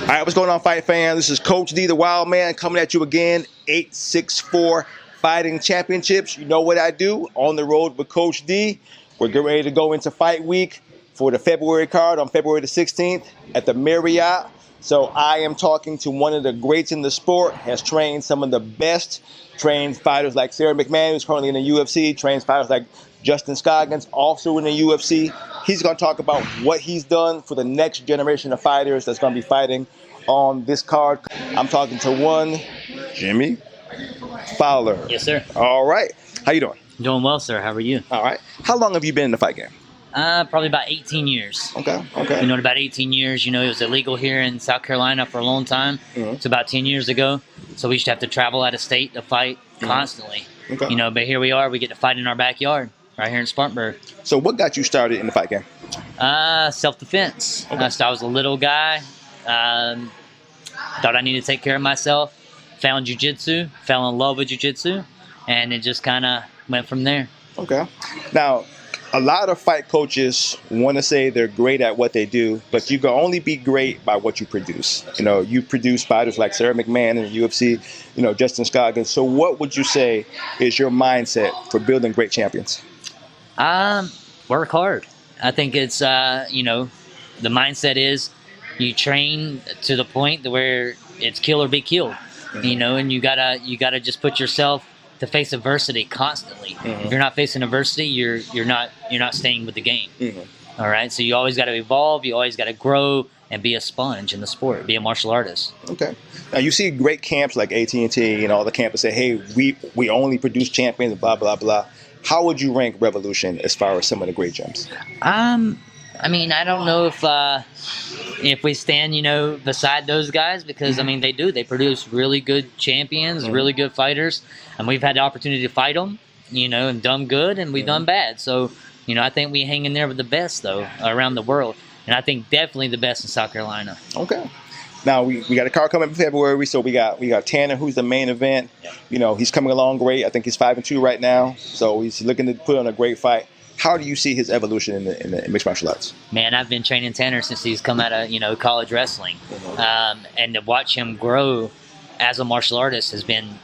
All right, what's going on, fight fans? This is Coach D, the Wild Man, coming at you again. 864 Fighting Championships. You know what I do? On the road with Coach D. We're getting ready to go into fight week for the February card on February the 16th at the Marriott. So I am talking to one of the greats in the sport, has trained some of the best, trained fighters like Sarah McMahon, who's currently in the UFC, trains fighters like Justin Scoggins, also in the UFC. He's going to talk about what he's done for the next generation of fighters that's going to be fighting on this card. I'm talking to one Jimmy Fowler. Yes, sir. All right. How you doing? Doing well, sir. How are you? All right. How long have you been in the fight game? Probably about 18 years. Okay. Been doing about 18 years. You know, it was illegal here in South Carolina for a long time. It's about 10 years ago. So we used to have to travel out of state to fight constantly. Okay. You know, but here we are. We get to fight in our backyard right here in Spartanburg. So what got you started in the fight game? Self-defense. Okay. I was a little guy. Thought I needed to take care of myself. Found jiu-jitsu. Fell in love with jiu-jitsu. And it just kind of went from there. Okay. Now, a lot of fight coaches want to say they're great at what they do, but you can only be great by what you produce. You know, you produce fighters like Sarah McMahon in the UFC, you know, Justin Scoggins. So what would you say is your mindset for building great champions? Work hard. I think it's, you know, the mindset is you train to the point to where it's kill or be killed, you know, and you gotta just put yourself to face adversity constantly. If you're not facing adversity, you're not staying with the game. All right, so you always got to evolve. You always got to grow and be a sponge in the sport. Be a martial artist. Okay. Now you see great camps like AT&T and all the camps that say, "Hey, we only produce champions," and blah blah blah. How would you rank Revolution as far as some of the great gyms? I mean, I don't know if we stand, you know, beside those guys because I mean they do. They produce really good champions, really good fighters, and we've had the opportunity to fight them, you know, and done good and we've done bad. So, you know, I think we hang in there with the best though around the world, and I think definitely the best in South Carolina. Okay. Now we got a card coming in February, so we got Tanner, who's the main event. You know, he's coming along great. I think he's 5-2 right now, so he's looking to put on a great fught. How do you see his evolution in the mixed martial arts? Man, I've been training Tanner since he's come out of, you know, college wrestling, and to watch him grow as a martial artist has been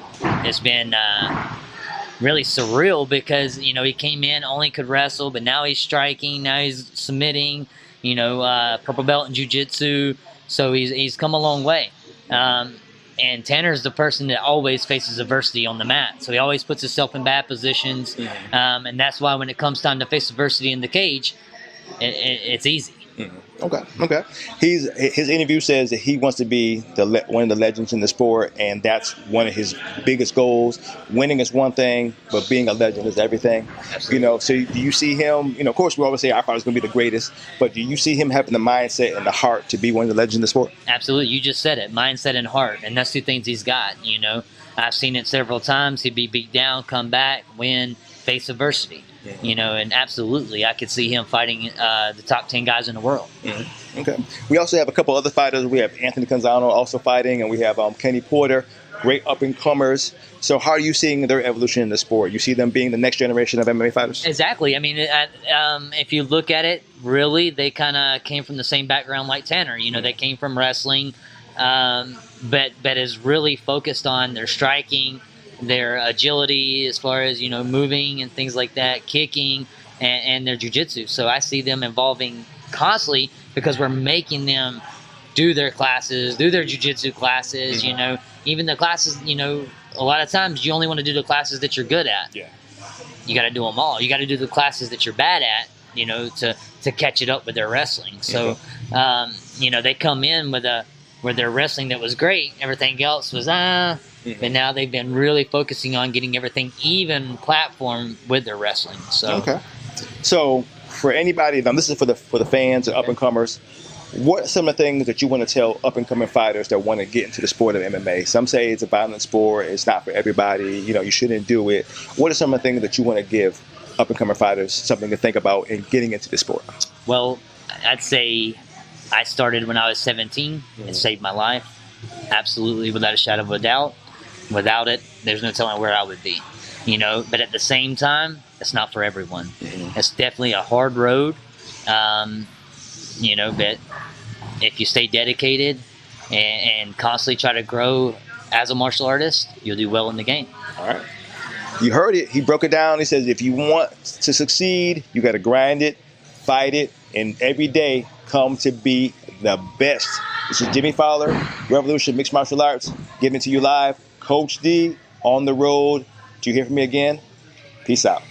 really surreal because, you know, he came in only could wrestle, but now he's striking, now he's submitting, you know, purple belt in jiu-jitsu. So he's come a long way. And Tanner's the person that always faces adversity on the mat. So he always puts himself in bad positions. And that's why when it comes time to face adversity in the cage, it's easy. Okay. His interview says that he wants to be one of the legends in the sport, and that's one of his biggest goals. Winning is one thing, but being a legend is everything. Absolutely. You know, so do you see him? You know, of course, we always say our fighter's going to be the greatest, but do you see him having the mindset and the heart to be one of the legends in the sport? Absolutely. You just said it, mindset and heart, and that's two things he's got. You know, I've seen it several times. He'd be beat down, come back, win, face adversity. You know, and absolutely, I could see him fighting the top 10 guys in the world. Okay. We also have a couple other fighters. We have Anthony Canzano also fighting, and we have Kenny Porter, great up-and-comers. So how are you seeing their evolution in the sport? You see them being the next generation of MMA fighters? Exactly. I mean, if you look at it, really, they kind of came from the same background like Tanner. You know, they came from wrestling, but is really focused on their striking, their agility as far as, you know, moving and things like that, kicking, and their jiu-jitsu. So I see them evolving constantly because we're making them do their classes, do their jiu-jitsu classes, you know. Even the classes, you know, a lot of times you only want to do the classes that you're good at. Yeah. You got to do them all. You got to do the classes that you're bad at, you know, to catch it up with their wrestling. So, you know, they come in with their wrestling that was great. Everything else was, but now they've been really focusing on getting everything even platform with their wrestling. So okay. So for anybody, now this is for the fans and up and comers, what are some of the things that you want to tell up and coming fighters that want to get into the sport of MMA? Some say it's a violent sport, it's not for everybody, you know, you shouldn't do it. What are some of the things that you want to give up and coming fighters something to think about in getting into the sport? Well, I'd say I started when I was 17. It saved my life, absolutely, without a shadow of a doubt. Without it, there's no telling where I would be, you know. But at the same time, it's not for everyone. It's definitely a hard road, you know. But if you stay dedicated and constantly try to grow as a martial artist, you'll do well in the game. All right. You heard it. He broke it down. He says, if you want to succeed, you got to grind it, fight it, and every day come to be the best. This is Jimmy Fowler, Revolution Mixed Martial Arts, giving it to you live. Coach D on the road. Do you hear from me again? Peace out.